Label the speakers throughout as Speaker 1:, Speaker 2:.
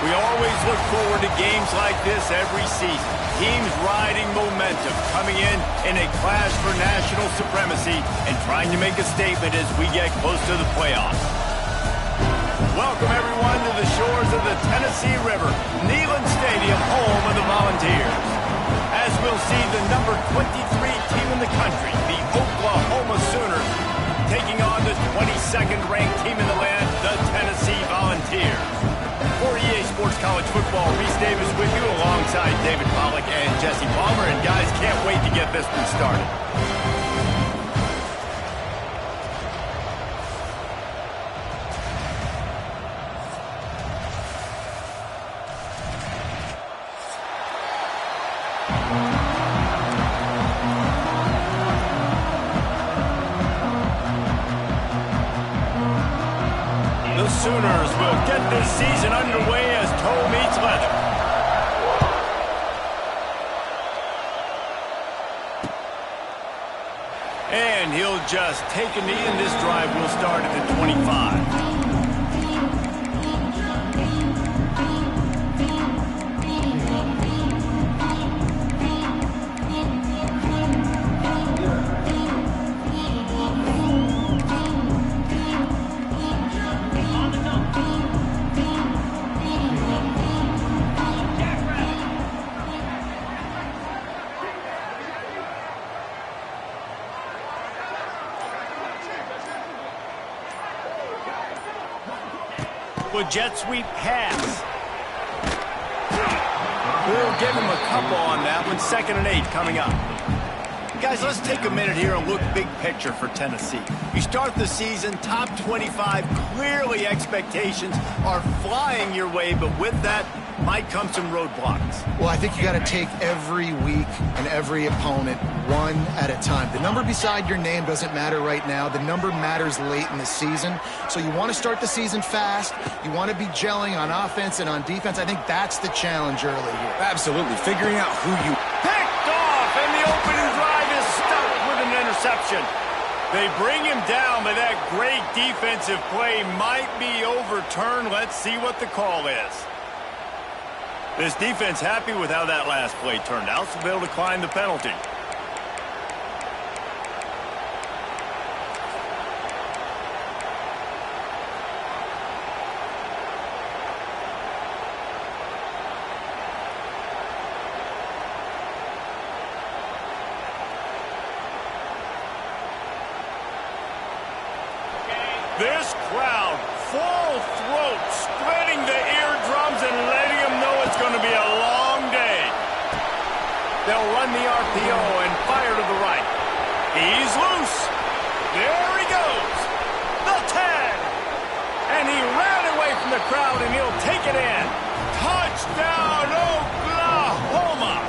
Speaker 1: We always look forward to games like this every season. Teams riding momentum, coming in a clash for national supremacy and trying to make a statement as we get close to the playoffs. Welcome, everyone, to the shores of the Tennessee River, Neyland Stadium, home of the Volunteers. As we'll see the number 23 team in the country, the Oklahoma Sooners, taking on the 22nd ranked team in the land, the Tennessee Volunteers. For EA Sports College Football, Reese Davis with you alongside David Pollack and Jesse Palmer. And guys, can't wait to get this one started. The Sooners will get this season underway as toe meets leather. And he'll just take a knee, and this drive will start at the 25. A jet sweep pass. We'll give him a couple on that one. 2nd and 8 coming up. Guys, let's take a minute here and look big picture for Tennessee. You start the season top 25. Clearly expectations are flying your way, but with that might come some roadblocks.
Speaker 2: Well, I think you got to take every week and every opponent one at a time. The number beside your name doesn't matter right now. The number matters late in the season. So you want to start the season fast. You want to be gelling on offense and on defense. I think that's the challenge early here.
Speaker 3: Absolutely. Figuring out who you...
Speaker 1: Picked off, and the opening drive is stopped with an interception. They bring him down, but that great defensive play might be overturned. Let's see what the call is. This defense happy with how that last play turned out, so they'll decline the penalty. This crowd, full throat, spreading the eardrums and letting them know it's going to be a long day. They'll run the RPO and fire to the right. He's loose. There he goes. The 10. And he ran away from the crowd, and he'll take it in. Touchdown, Oklahoma.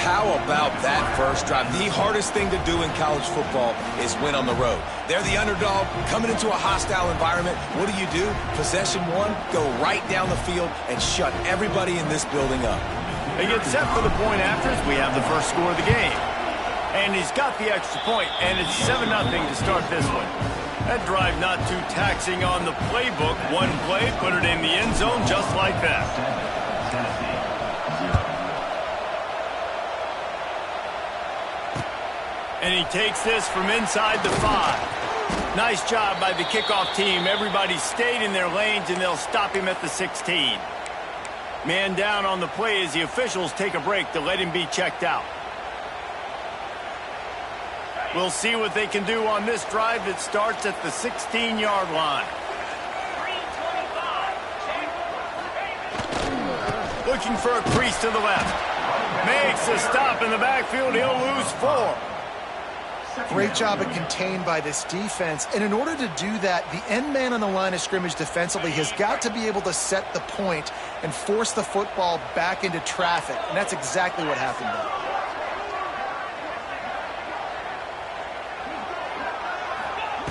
Speaker 3: How about that first drive? The hardest thing to do in college football is win on the road. They're the underdog, coming into a hostile environment. What do? Possession one, go right down the field and shut everybody in this building up.
Speaker 1: They get set for the point after as we have the first score of the game. And he's got the extra point, and it's 7-0 to start this one. That drive not too taxing on the playbook. One play, put it in the end zone just like that. And he takes this from inside the 5. Nice job by the kickoff team. Everybody stayed in their lanes, and they'll stop him at the 16. Man down on the play as the officials take a break to let him be checked out. We'll see what they can do on this drive that starts at the 16-yard line. Looking for a crease to the left. Makes a stop in the backfield. He'll lose 4.
Speaker 2: Great job at contained by this defense. And in order to do that, the end man on the line of scrimmage defensively has got to be able to set the point and force the football back into traffic. And that's exactly what happened there.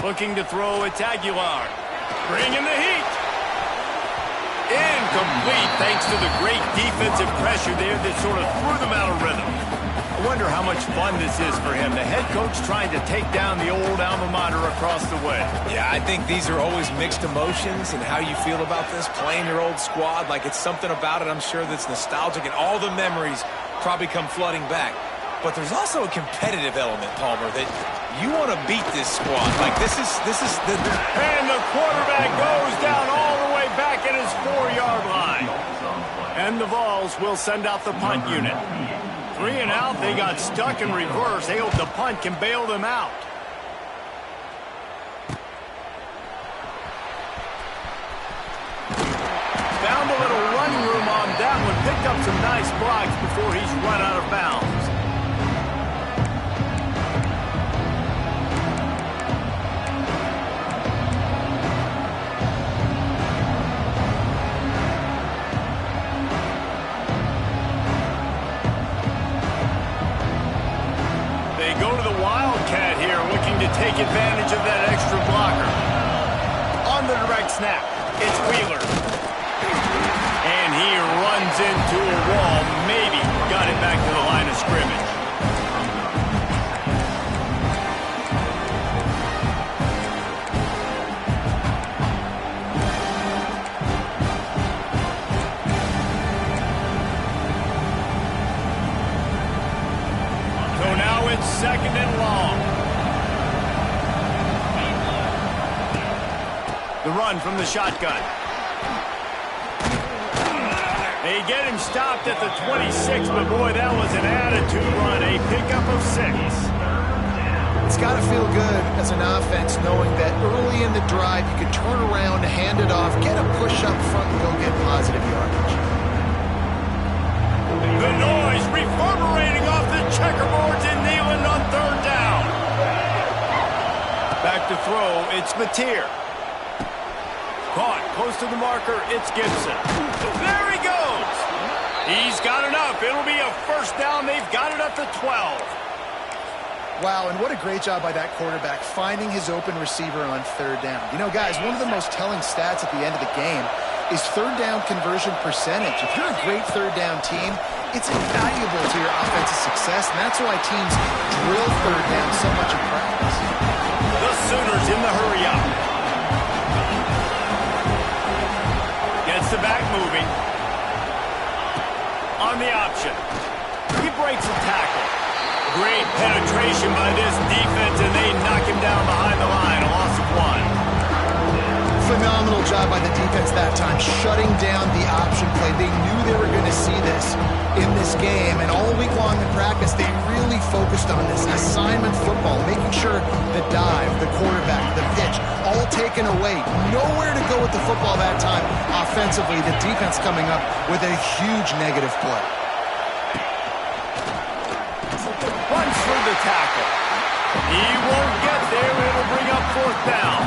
Speaker 1: Looking to throw, it's Aguilar. Bringing the heat. Incomplete thanks to the great defensive pressure there that sort of threw them out of rhythm. I wonder how much fun this is for him. The head coach trying to take down the old alma mater across the way.
Speaker 3: Yeah, I think these are always mixed emotions and how you feel about this, playing your old squad. Like, it's something about it, I'm sure, that's nostalgic, and all the memories probably come flooding back. But there's also a competitive element, Palmer, that you want to beat this squad. Like, this is the...
Speaker 1: And the quarterback goes down all the way back at his 4-yard line. And the Vols will send out the punt unit. 3 and out, they got stuck in reverse. They hope the punt can bail them out. Found a little running room on that one. Picked up some nice blocks before he's run out of bounds. Take advantage of that extra blocker. On the direct snap, it's Wheeler. And he runs into a wall. Maybe got it back to the line of scrimmage. So now it's 2nd and long. The run from the shotgun. They get him stopped at the 26, but boy, that was an attitude run. A pickup of 6.
Speaker 2: It's got to feel good as an offense knowing that early in the drive you can turn around, hand it off, get a push up front, and go get positive yardage.
Speaker 1: The noise reverberating off the checkerboards in Neyland on 3rd down. Back to throw, it's Mateer. Caught close to the marker, it's Gibson. There he goes. He's got enough. It'll be a 1st down. They've got it up to 12.
Speaker 2: Wow, and what a great job by that quarterback, finding his open receiver on 3rd down. You know, guys, one of the most telling stats at the end of the game is 3rd down conversion percentage. If you're a great 3rd down team, it's invaluable to your offensive success, and that's why teams drill 3rd down so much in practice.
Speaker 1: The Sooners in the hurry up. The back moving. On the option. He breaks a tackle. Great penetration by this defense, and they knock him down behind the line. A loss of 1.
Speaker 2: Phenomenal job by the defense that time, shutting down the option play. They knew they were going to see this in this game, and all week long in practice, they really focused on this assignment football, making sure the dive, the quarterback, the pitch, all taken away. Nowhere to go with the football that time. Offensively, the defense coming up with a huge negative play.
Speaker 1: Runs through the tackle. He won't get there. It'll bring up 4th down.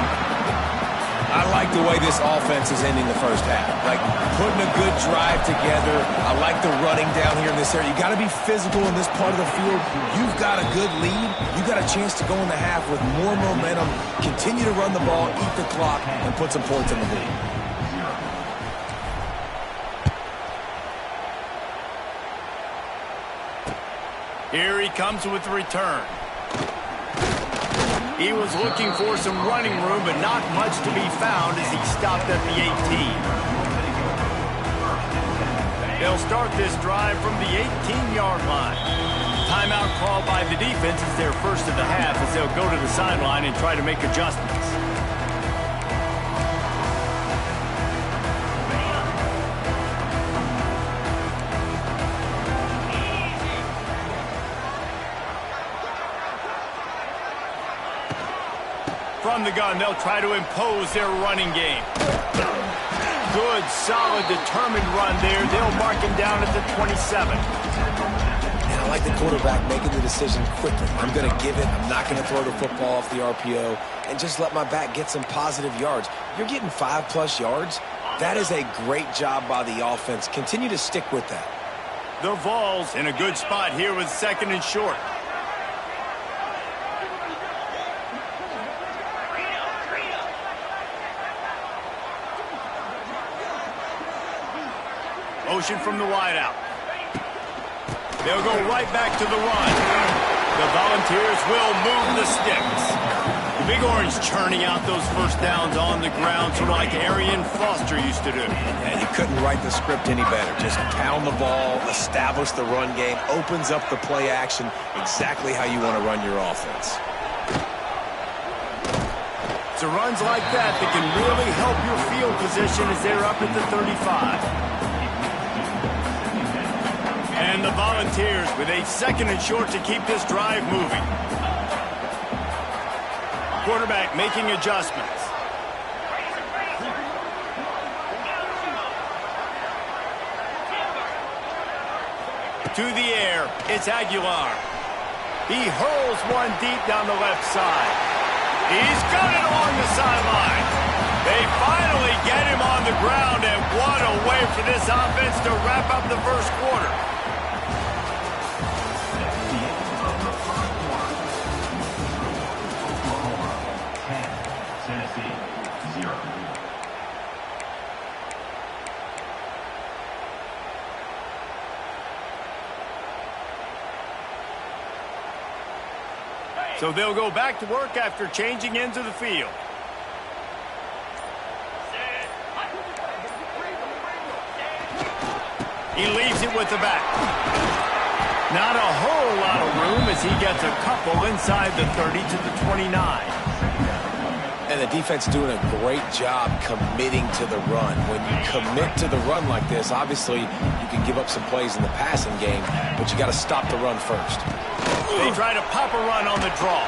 Speaker 3: I like the way this offense is ending the 1st half. Like, putting a good drive together. I like the running down here in this area. You got to be physical in this part of the field. You've got a good lead. You got a chance to go in the half with more momentum, continue to run the ball, eat the clock, and put some points on the board. Here
Speaker 1: he comes with the return. He was looking for some running room, but not much to be found as he stopped at the 18. They'll start this drive from the 18-yard line. Timeout called by the defense is their first of the half as they'll go to the sideline and try to make adjustments. From the gun, they'll try to impose their running game. Good, solid, determined run there. They'll mark him down at the 27.
Speaker 3: And I like the quarterback making the decision quickly. I'm going to give it. I'm not going to throw the football off the RPO and just let my back get some positive yards. You're getting 5+ yards. That is a great job by the offense. Continue to stick with that.
Speaker 1: The Vols in a good spot here with 2nd and short. Motion from the wideout. They'll go right back to the run. The Volunteers will move the sticks. The Big Orange churning out those first downs on the ground, sort of like Arian Foster used to do.
Speaker 3: And you couldn't write the script any better. Just pound the ball, establish the run game, opens up the play action, exactly how you want to run your offense.
Speaker 1: So runs like that can really help your field position as they're up at the 35. And the Volunteers with a 2nd and short to keep this drive moving. Quarterback making adjustments. To the air, it's Aguilar. He hurls one deep down the left side. He's got it along the sideline. They finally get him on the ground, and what a way for this offense to wrap up the first quarter. So they'll go back to work after changing into the field. He leaves it with the back. Not a whole lot of room as he gets a couple inside the 30 to the 29.
Speaker 3: And the defense doing a great job committing to the run. When you commit to the run like this, obviously you can give up some plays in the passing game, but you got to stop the run first.
Speaker 1: They try to pop a run on the draw.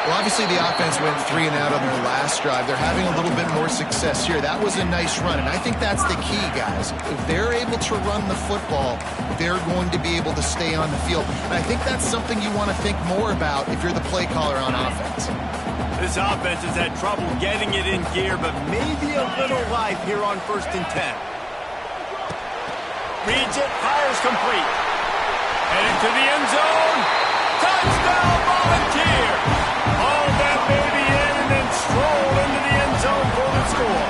Speaker 2: Well, obviously the offense went 3 and out on their last drive. They're having a little bit more success here. That was a nice run, and I think that's the key, guys. If they're able to run the football, they're going to be able to stay on the field. And I think that's something you want to think more about if you're the play caller on offense.
Speaker 1: This offense has had trouble getting it in gear, but maybe a little life here on 1st and 10. Reads it, fires complete. Headed to the end zone. Touchdown, Volunteers! All that baby in and then stroll into the end zone for the score.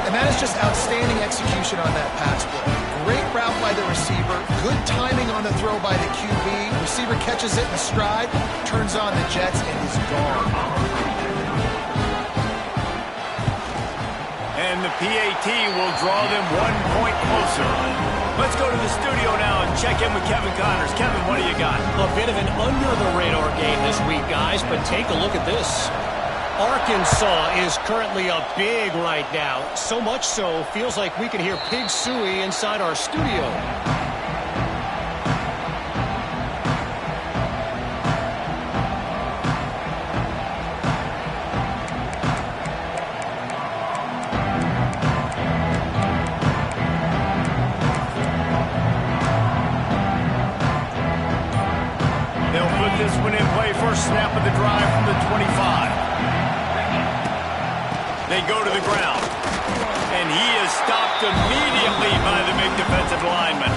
Speaker 2: And that is just outstanding execution on that pass play. Great route by the receiver, good timing on the throw by the QB. Receiver catches it in stride, turns on the jets, and is gone.
Speaker 1: And the PAT will draw them 1 point closer. Let's go to the studio now and check in with Kevin Connors. Kevin, what do you got?
Speaker 4: A bit of an under-the-radar game this week, guys, but take a look at this. Arkansas is currently up big right now. So much so, feels like we can hear Pig Sooie inside our studio.
Speaker 1: They'll put this one in play. First snap of the drive from the 25. They go to the ground. And he is stopped immediately by the big defensive lineman.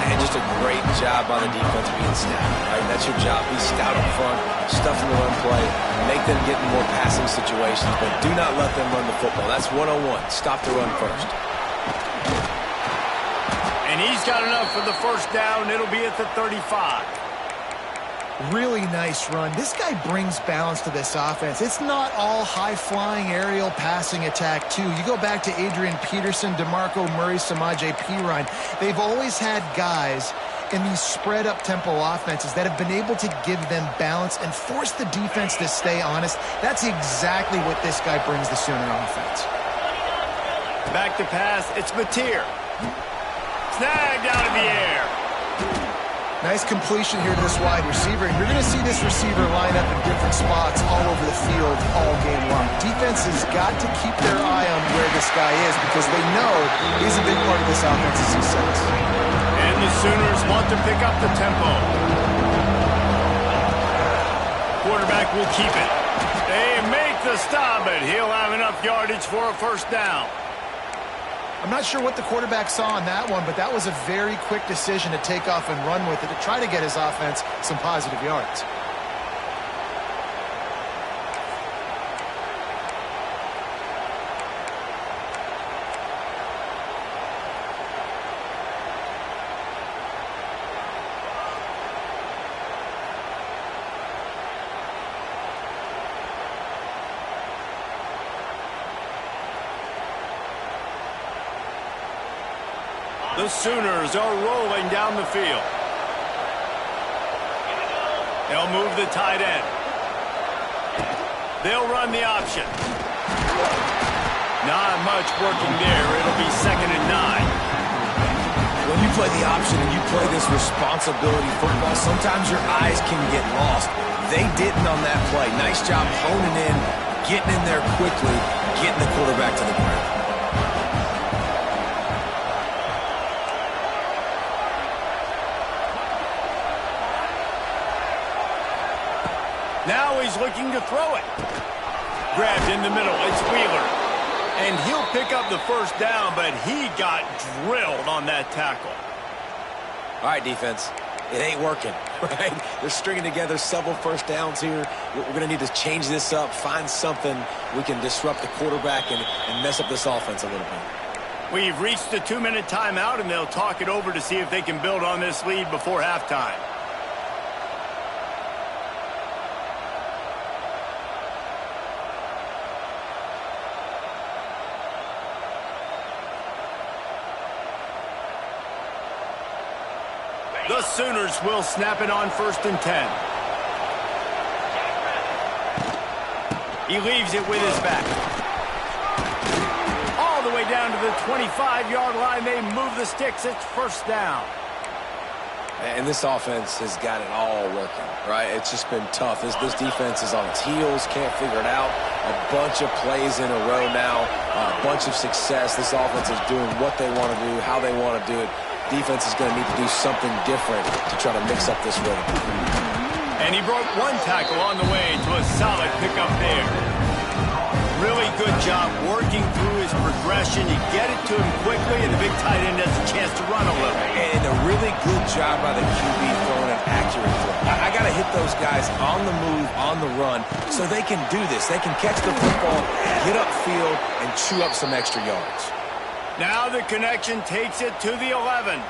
Speaker 3: And just a great job by the defense being stout, right? That's your job. Be stout up front, stuff in the run play, make them get in more passing situations, but do not let them run the football. That's 101. Stop the run first.
Speaker 1: And he's got enough for the first down. It'll be at the 35.
Speaker 2: Really nice run. This guy brings balance to this offense. It's not all high-flying aerial passing attack, too. You go back to Adrian Peterson, DeMarco Murray, Samaje Perine. They've always had guys in these spread-up tempo offenses that have been able to give them balance and force the defense to stay honest. That's exactly what this guy brings the Sooner offense.
Speaker 1: Back to pass. It's Mateer. Snagged out of the air.
Speaker 2: Nice completion here to this wide receiver. And you're going to see this receiver line up in different spots all over the field all game long. Defense has got to keep their eye on where this guy is because they know he's a big part of this offense, as he says.
Speaker 1: And the Sooners want to pick up the tempo. Quarterback will keep it. They make the stop, but he'll have enough yardage for a first down.
Speaker 2: I'm not sure what the quarterback saw on that one, but that was a very quick decision to take off and run with it to try to get his offense some positive yards.
Speaker 1: The Sooners are rolling down the field. They'll move the tight end. They'll run the option. Not much working there. It'll be 2nd and 9.
Speaker 3: When you play the option and you play this responsibility football, sometimes your eyes can get lost. They didn't on that play. Nice job honing in, getting in there quickly, getting the quarterback to the ground.
Speaker 1: Now he's looking to throw it. Grabbed in the middle. It's Wheeler. And he'll pick up the first down, but he got drilled on that tackle.
Speaker 3: All right, defense. It ain't working, right? They're stringing together several first downs here. We're going to need to change this up, find something we can disrupt the quarterback and mess up this offense a little bit.
Speaker 1: We've reached the 2-minute timeout, and they'll talk it over to see if they can build on this lead before halftime. The Sooners will snap it on 1st and 10. He leaves it with his back. All the way down to the 25-yard line. They move the sticks. It's first down.
Speaker 3: And this offense has got it all working, right? It's just been tough. This defense is on its heels, can't figure it out. A bunch of plays in a row now, a bunch of success. This offense is doing what they want to do, how they want to do it. Defense is going to need to do something different to try to mix up this rhythm.
Speaker 1: And he broke one tackle on the way to a solid pickup there. Really good job working through his progression. You get it to him quickly, and the big tight end has a chance to run a little.
Speaker 3: And a really good job by the QB throwing an accurate throw. I got to hit those guys on the move, on the run, so they can do this. They can catch the football, get upfield, and chew up some extra yards.
Speaker 1: Now the connection takes it to the 11.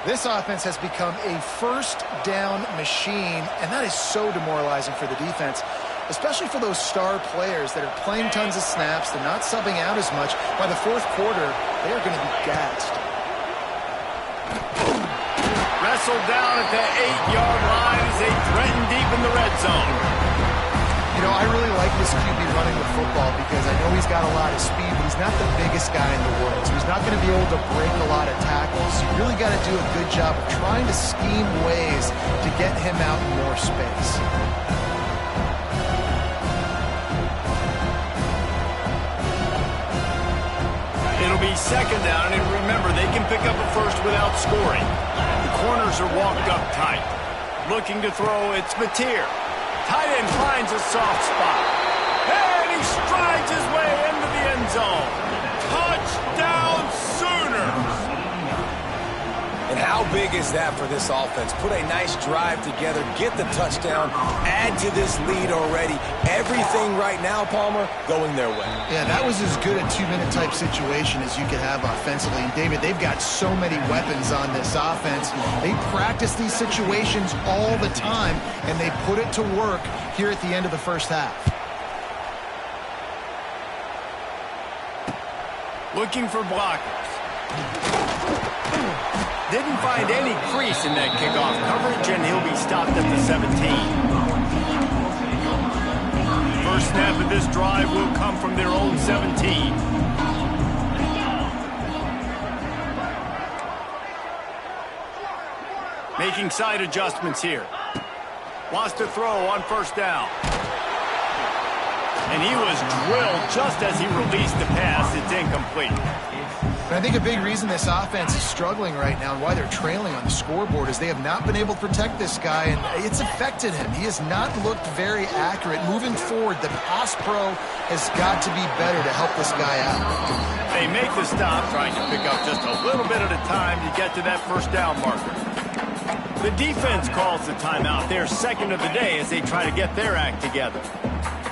Speaker 2: This offense has become a first down machine, and that is so demoralizing for the defense, especially for those star players that are playing tons of snaps. They're not subbing out as much. By the 4th quarter, they are going to be gassed.
Speaker 1: Wrestled down at the 8-yard line as they threaten deep in the red zone.
Speaker 2: You know, I really like this QB running the football because I know he's got a lot of speed, but he's not the biggest guy in the world. So he's not going to be able to break a lot of tackles. You really got to do a good job of trying to scheme ways to get him out in more space.
Speaker 1: It'll be 2nd down, and remember, they can pick up a first without scoring. The corners are walked up tight. Looking to throw, it's Mateer. Tight end finds a soft spot. And he strides his way into the end zone. Touchdown, Sooners!
Speaker 3: And how big is that for this offense? Put a nice drive together, get the touchdown, add to this lead already. Everything right now, Palmer, going their way.
Speaker 2: Yeah, that was as good a two-minute type situation as you could have offensively. And David, they've got so many weapons on this offense. They practice these situations all the time, and they put it to work here at the end of the first half.
Speaker 1: Looking for blockers. Didn't find any crease in that kickoff coverage, and he'll be stopped at the 17. First snap of this drive will come from their own 17. Making side adjustments here. Wants to throw on first down. And he was drilled just as he released the pass. It's incomplete.
Speaker 2: And I think a big reason this offense is struggling right now and why they're trailing on the scoreboard is they have not been able to protect this guy, and it's affected him. He has not looked very accurate. Moving forward, the pass pro has got to be better to help this guy out.
Speaker 1: They make the stop, trying to pick up just a little bit at a time to get to that first down marker. The defense calls the timeout, their second of the day, as they try to get their act together.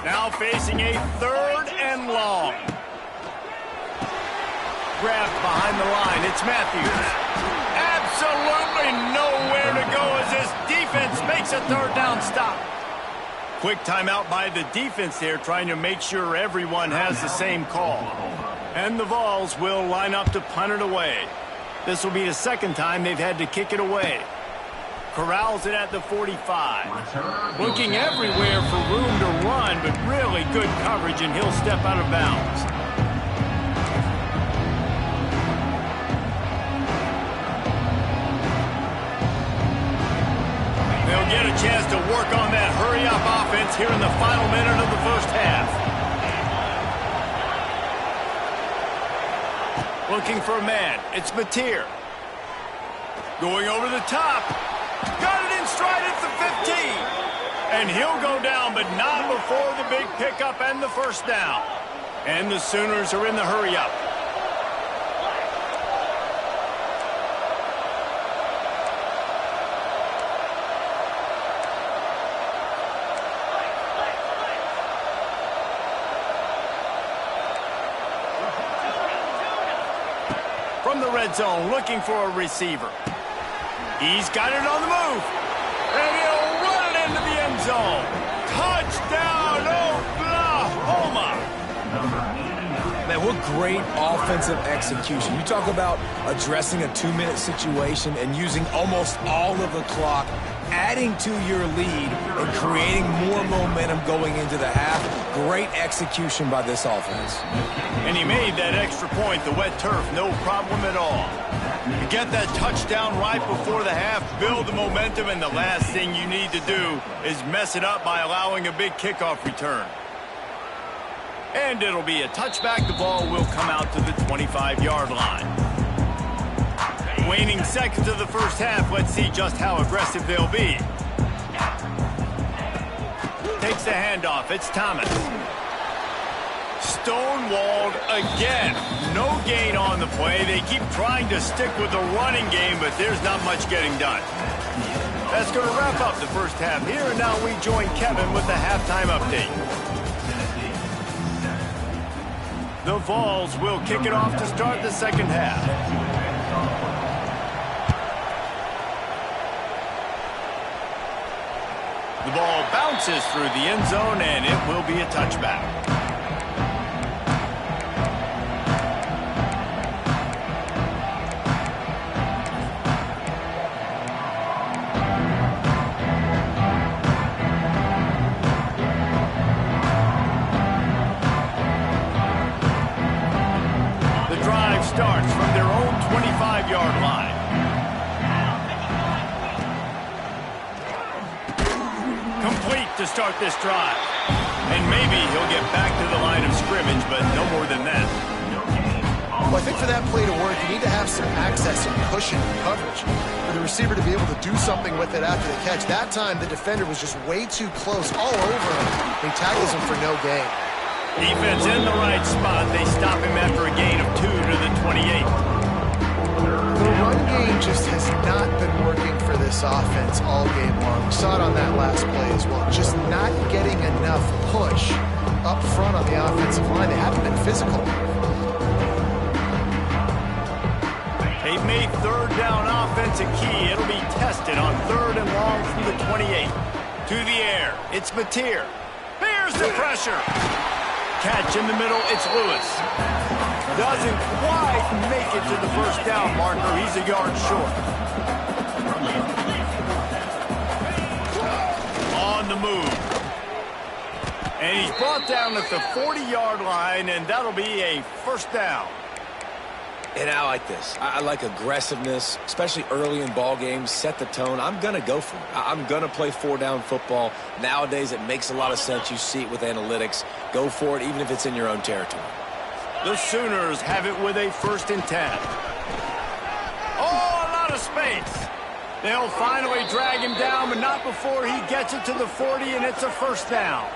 Speaker 1: Now facing a 3rd and long. Grabbed behind the line. It's Matthews. Absolutely nowhere to go as this defense makes a 3rd down stop. Quick timeout by the defense there, trying to make sure everyone has the same call. And the Vols will line up to punt it away. This will be the second time they've had to kick it away. Corrals it at the 45. Looking everywhere for room to run, but really good coverage, and he'll step out of bounds. They'll get a chance to work on that hurry-up offense here in the final minute of the first half. Looking for a man. It's Mateer. Going over the top. Got it in stride at the 15. And he'll go down, but not before the big pickup and the first down. And the Sooners are in the hurry-up. From the red zone, looking for a receiver. He's got it on the move. And he'll run it into the end zone. Touchdown, Oklahoma.
Speaker 3: Man, what great offensive execution. You talk about addressing a 2-minute situation and using almost all of the clock, adding to your lead and creating more momentum going into the half. Great execution by this offense.
Speaker 1: And he made that extra point, the wet turf, no problem at all. You get that touchdown right before the half, build the momentum, and the last thing you need to do is mess it up by allowing a big kickoff return. And it'll be a touchback. The ball will come out to the 25-yard line. Waning seconds of the first half. Let's see just how aggressive they'll be. Takes the handoff. It's Thomas. Stonewalled again. No gain on the play. They keep trying to stick with the running game, but there's not much getting done. That's going to wrap up the first half here, and now we join Kevin with the halftime update. The Vols will kick it off to start the second half. The ball bounces through the end zone, and it will be a touchback. The drive starts from their own 25-yard line. Complete to start this drive. And maybe he'll get back to the line of scrimmage, but no more than that.
Speaker 2: Well, I think for that play to work, you need to have some access and cushion and coverage for the receiver to be able to do something with it after the catch. That time, the defender was just way too close, all over him. He tackles him for no gain.
Speaker 1: Defense in the right spot. They stop him after a gain of 2 to the 28.
Speaker 2: The run game game just has not been working for this offense all game long. We saw it on that last play as well. Just not getting enough push up front on the offensive line. They haven't been physical.
Speaker 1: They've made third down offense a key. It'll be tested on 3rd and long from the 28. To the air, it's Mateer. Here's the pressure. Catch in the middle, it's Lewis. Doesn't quite make it to the first down marker. He's a yard short. On the move. And he's brought down at the 40-yard line, and that'll be a first down.
Speaker 3: And I like this. I like aggressiveness, especially early in ball games. Set the tone. I'm going to go for it. I'm going to play 4-down football. Nowadays, it makes a lot of sense. You see it with analytics. Go for it, even if it's in your own territory.
Speaker 1: The Sooners have it with a 1st and 10. Oh, a lot of space. They'll finally drag him down, but not before he gets it to the 40, and it's a first down.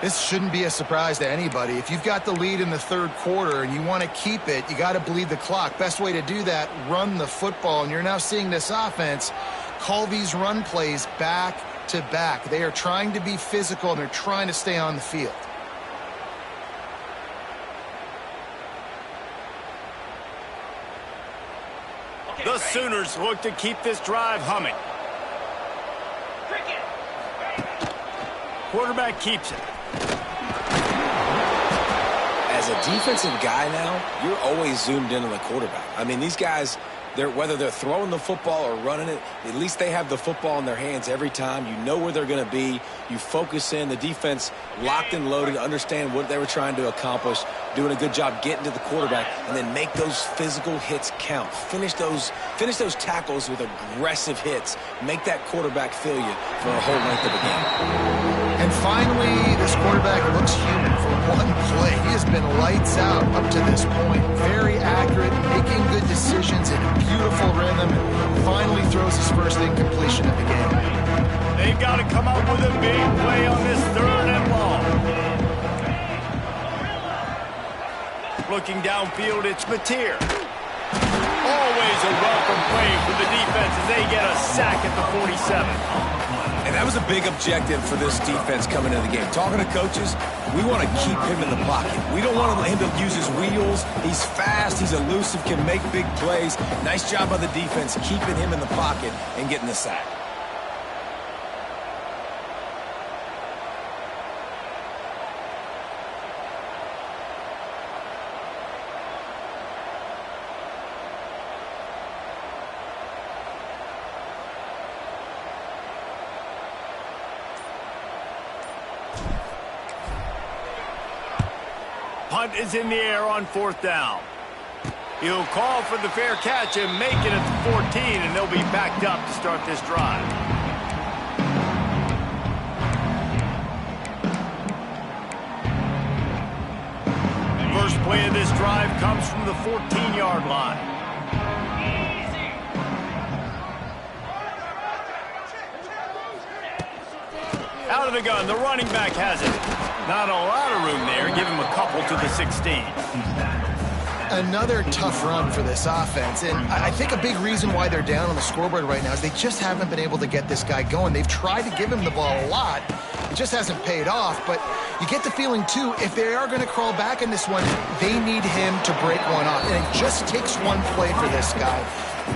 Speaker 2: This shouldn't be a surprise to anybody. If you've got the lead in the 3rd quarter and you want to keep it, you got to bleed the clock. Best way to do that, run the football. And you're now seeing this offense call these run plays back to back. They are trying to be physical, and they're trying to stay on the field.
Speaker 1: The Sooners look to keep this drive humming. Quarterback keeps it.
Speaker 3: As a defensive guy now, you're always zoomed in on the quarterback. I mean, these guys, whether they're throwing the football or running it, at least they have the football in their hands every time. You know where they're going to be. You focus in. The defense locked and loaded, understand what they were trying to accomplish, doing a good job getting to the quarterback, and then make those physical hits count. Finish those tackles with aggressive hits. Make that quarterback feel you for a whole length of the game.
Speaker 2: And finally, this quarterback looks human for one play. He has been lights out up to this point. Very accurate, making good decisions in a beautiful rhythm, and finally throws his first incompletion of the game.
Speaker 1: They've got to come up with a big play on this 3rd and long. Looking downfield, it's Mateer. Always a welcome play for the defense as they get a sack at the 47.
Speaker 3: And that was a big objective for this defense coming into the game. Talking to coaches, we want to keep him in the pocket. We don't want him to use his wheels. He's fast, he's elusive, can make big plays. Nice job by the defense keeping him in the pocket and getting the sack.
Speaker 1: Punt is in the air on 4th down. He'll call for the fair catch and make it at the 14, and they'll be backed up to start this drive. First play of this drive comes from the 14-yard line. Out of the gun, the running back has it. Not a lot of room there. Give him a couple to the 16.
Speaker 2: Another tough run for this offense, and I think a big reason why they're down on the scoreboard right now is they just haven't been able to get this guy going. They've tried to give him the ball a lot. It just hasn't paid off, but you get the feeling, too, if they are going to crawl back in this one, they need him to break one off, and it just takes one play for this guy.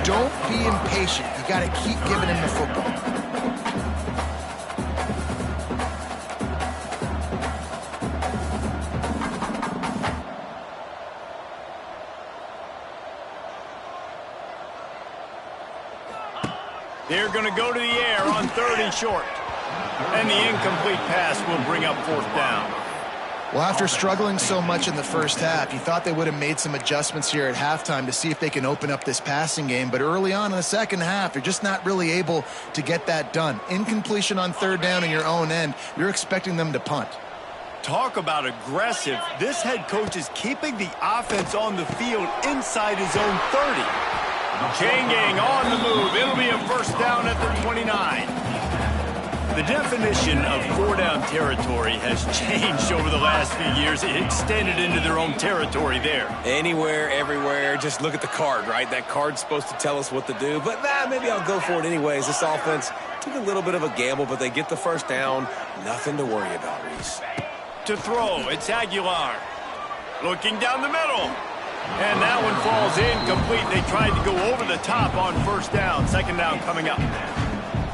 Speaker 2: Don't be impatient. You got to keep giving him the football.
Speaker 1: They're going to go to the air on 3rd and short. And the incomplete pass will bring up 4th down.
Speaker 2: Well, after struggling so much in the first half, you thought they would have made some adjustments here at halftime to see if they can open up this passing game. But early on in the second half, you're just not really able to get that done. Incompletion on 3rd down in your own end, you're expecting them to punt.
Speaker 1: Talk about aggressive. This head coach is keeping the offense on the field inside his own 30. Chain gang on the move. It'll be a first down at the 29. The definition of four-down territory has changed over the last few years. It extended into their own territory there.
Speaker 3: Anywhere, everywhere, just look at the card, right? That card's supposed to tell us what to do, but maybe I'll go for it anyways. This offense took a little bit of a gamble, but they get the first down. Nothing to worry about, Reese.
Speaker 1: To throw, it's Aguilar. Looking down the middle. And that one falls incomplete. They tried to go over the top on first down. Second down coming up.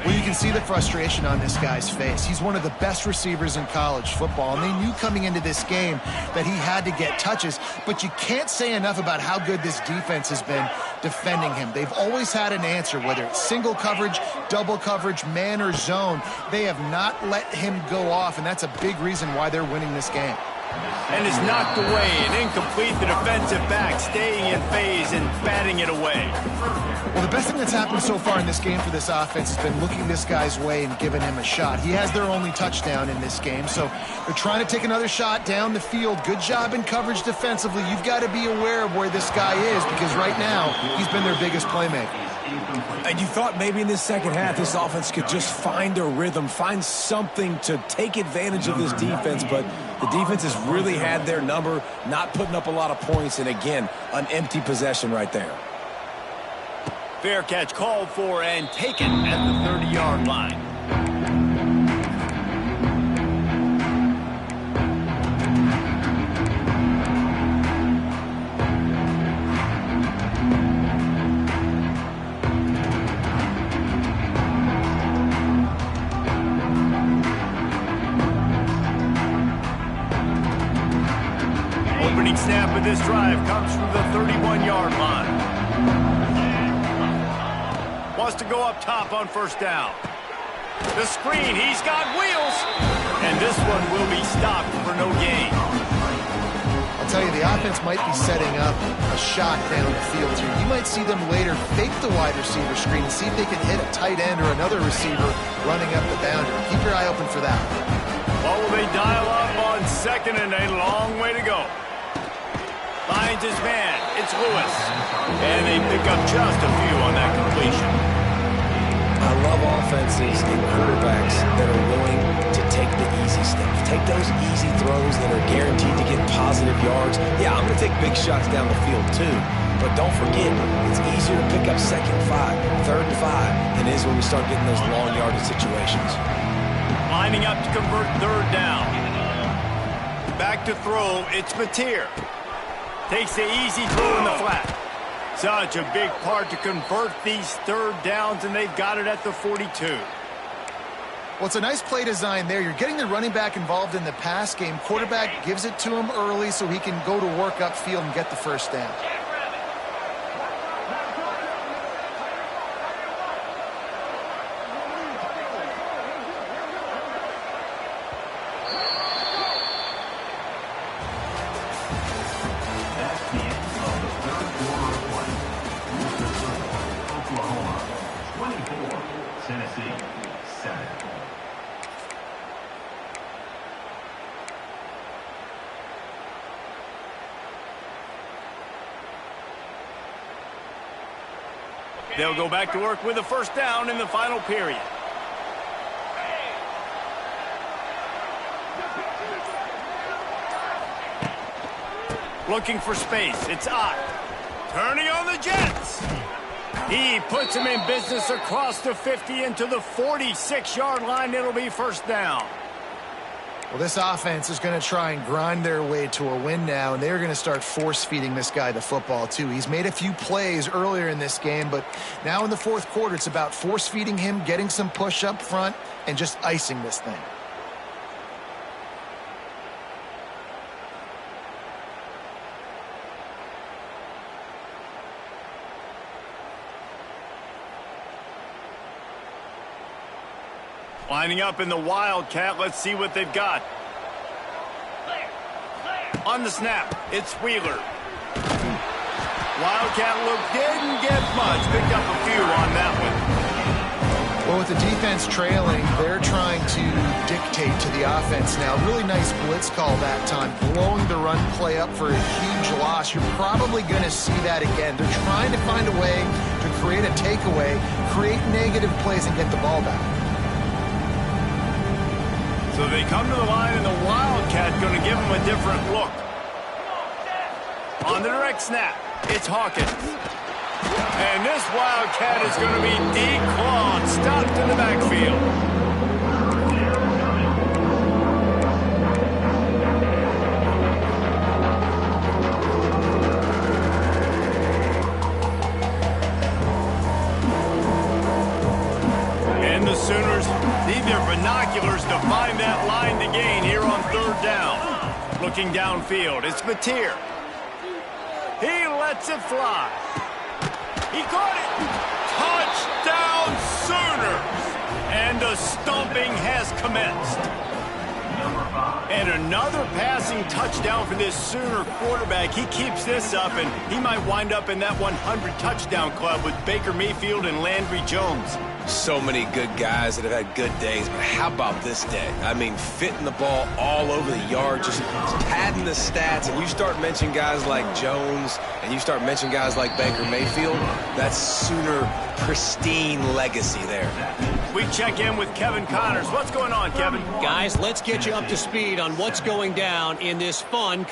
Speaker 2: Well, you can see the frustration on this guy's face. He's one of the best receivers in college football, and they knew coming into this game that he had to get touches, but you can't say enough about how good this defense has been defending him. They've always had an answer, whether it's single coverage, double coverage, man or zone. They have not let him go off, and that's a big reason why they're winning this game.
Speaker 1: And it's knocked away and incomplete. The defensive back staying in phase and batting it away.
Speaker 2: Well, the best thing that's happened so far in this game for this offense has been looking this guy's way and giving him a shot. He has their only touchdown in this game, so they're trying to take another shot down the field. Good job in coverage defensively. You've got to be aware of where this guy is because right now he's been their biggest playmaker.
Speaker 3: And you thought maybe in this second half this offense could just find a rhythm, find something to take advantage of this defense, but the defense has really had their number, not putting up a lot of points, and again, an empty possession right there.
Speaker 1: Fair catch called for and taken at the 30-yard line. Opening snap of this drive comes from the 31-yard line. Wants to go up top on first down. The screen, he's got wheels. And this one will be stopped for no gain.
Speaker 2: I'll tell you, the offense might be setting up a shot down the field here. You might see them later fake the wide receiver screen and see if they can hit a tight end or another receiver running up the boundary. Keep your eye open for that.
Speaker 1: What will they dial up on second and a long way to go? Finds his man. It's Lewis. And they pick up just a few on that completion.
Speaker 3: I love offenses and quarterbacks that are willing to take the easy stuff. Take those easy throws that are guaranteed to get positive yards. Yeah, I'm going to take big shots down the field too. But don't forget, it's easier to pick up second and 5, third and 5 than it is when we start getting those long yardage situations.
Speaker 1: Lining up to convert third down. Back to throw. It's Mateer. Takes the easy throw in the flat. Such a big part to convert these third downs, and they've got it at the 42.
Speaker 2: Well, it's a nice play design there. You're getting the running back involved in the pass game. Quarterback gives it to him early so he can go to work upfield and get the first down.
Speaker 1: They'll go back to work with a first down in the final period. Looking for space. It's Ott. Turning on the Jets. He puts him in business across the 50 into the 46-yard line. It'll be first down.
Speaker 2: Well, this offense is going to try and grind their way to a win now, and they're going to start force-feeding this guy the football, too. He's made a few plays earlier in this game, but now in the fourth quarter, it's about force-feeding him, getting some push up front, and just icing this thing.
Speaker 1: Lining up in the Wildcat. Let's see what they've got. On the snap, it's Wheeler. Wildcat look didn't get much. Picked up a few on that one.
Speaker 2: Well, with the defense trailing, they're trying to dictate to the offense now. Really nice blitz call that time. Blowing the run play up for a huge loss. You're probably going to see that again. They're trying to find a way to create a takeaway, create negative plays, and get the ball back.
Speaker 1: So they come to the line, and the Wildcat going to give them a different look. On the direct snap, it's Hawkins. And this Wildcat is going to be declawed, stopped in the backfield. And the Sooners need their binoculars to find that line to gain here on third down. Looking downfield, it's Mateer. He lets it fly. He caught it. Touchdown Sooners. And the stomping has commenced. And another passing touchdown for this Sooner quarterback. He keeps this up, and he might wind up in that 100 touchdown club with Baker Mayfield and Landry Jones.
Speaker 3: So many good guys that have had good days, but how about this day? I mean, fitting the ball all over the yard, just padding the stats, and you start mentioning guys like Jones, and you start mentioning guys like Baker Mayfield, that's Sooner pristine legacy there.
Speaker 1: We check in with Kevin Connors. What's going on, Kevin?
Speaker 4: Guys, let's get you up to speed on what's going down in this fun